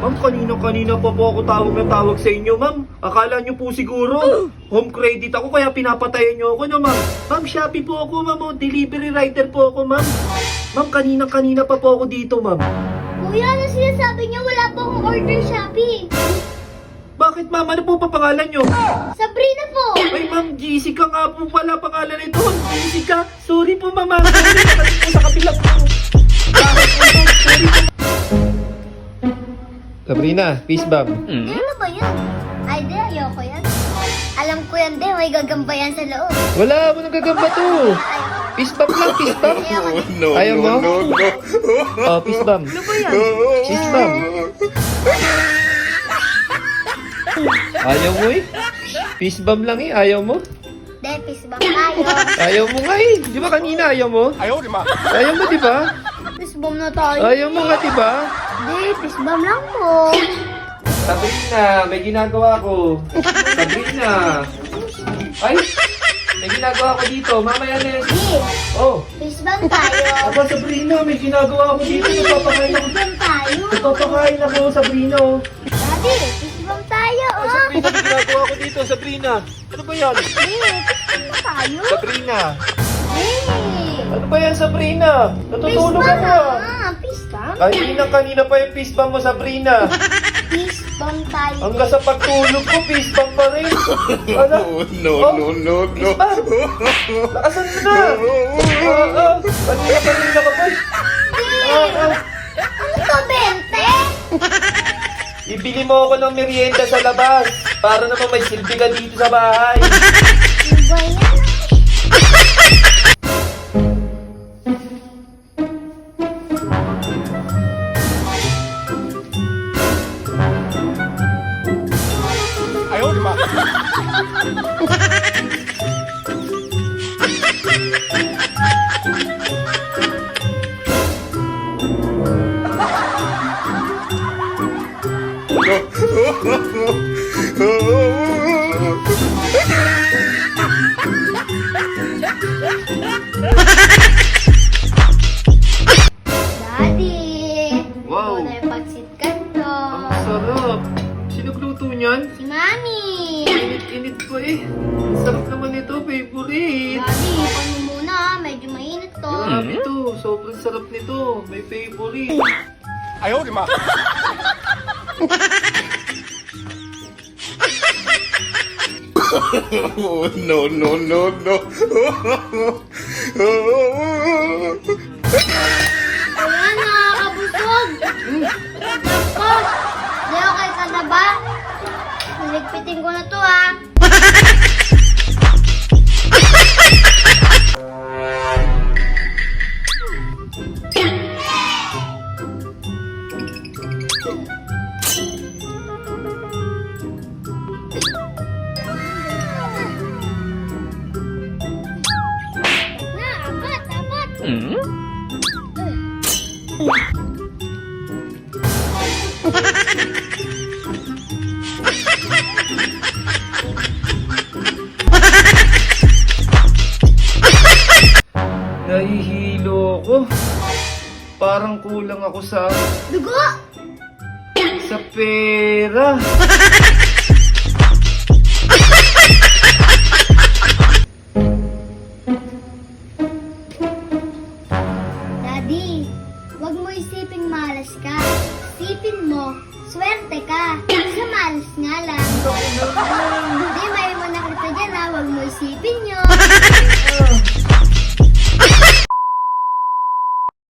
Ma'am, kanina pa po ako tawag sa inyo, ma'am. Akala nyo po siguro, home credit ako kaya pinapatayan nyo ako, no, ma'am? Ma'am, Shopee po ako, ma'am. Oh. Delivery rider po ako, ma'am. Ma'am, kanina pa po ako dito, ma'am. Kuya, ano sinasabi niyo? Wala po akong order Shopee. Bakit, ma'am? Ano po pa pangalan nyo? Sabrina po. Ay, ma'am, Jessica nga po pala pangalan nito. Jessica, sorry po, ma'am. Sorry po kasi po sa kabila po. Bakit po, ma'am? Sorry po. Sabrina, peace bomb. Ano ba yan? Ay, di, ayoko yan. Alam ko yan, di. May gagamba yan sa loob. Wala mo nagagamba to. Peace bomb lang, peace bomb. Ayaw mo? Oh, peace bomb. Ano ba yan? Peace bomb. Ayaw mo eh. Peace bomb lang eh, ayaw mo? Di, peace bomb tayo. Ayaw mo nga eh. Di ba kanina ayaw mo? Ayaw mo, di ba? Peace bomb na tayo. Ayaw mo nga, di ba? Di, peace bomb lang po. Sabrina, may ginagawa ko. Sabrina. Ay, may ginagawa ko dito. Mamaya na yan. Di, Oh, peace bomb tayo. aba Sabrina, may ginagawa ko dito. Nagpapakain ako. Peace bomb tayo. Nagpapakain ako, Sabrina. Oh. Daddy, peace bomb tayo. Ay, Sabrina, may ginagawa ko dito, Sabrina. Ano ba yan? Di, peace bomb na tayo. Sabrina. Di, Ano ba yan, Sabrina? peace Natutulog bomb ako. na. Peace bomb? Kanina pa yung fist bump mo, Sabrina. Peace bomb tayo. Hanggang sa pagtulog ko, fist bump pa rin. Ano? No. Fist bump? Nakasan mo na? Kanina ka pa. Ano to, Bente? Ibili mo ako ng merienda sa labas. Para naman may silbi ka dito sa bahay. Ano ba yan? Daddy! Wow. Ito na yung pagsit kanto. Ang sarap. Sino nagluto niyan? Si Mami! Init-init pa eh. Ang sarap naman ito, favorite. Daddy, paano muna? Medyo mainit to. Grabe ito. Sobrang sarap nito. May favorite. No. Ayan, nakakabusog! Ako! Di okay ka na ba? Niligpitin ko na to, ha? Na, apat! Nahihilo ko. Parang kulang ako sa Dugo! pera. Daddy, wag mo isiping malas ka. Isipin mo, swerte ka. Sa malas nga lang. Hindi, may mo nakita dyan, ha? Wag mo isipin yun.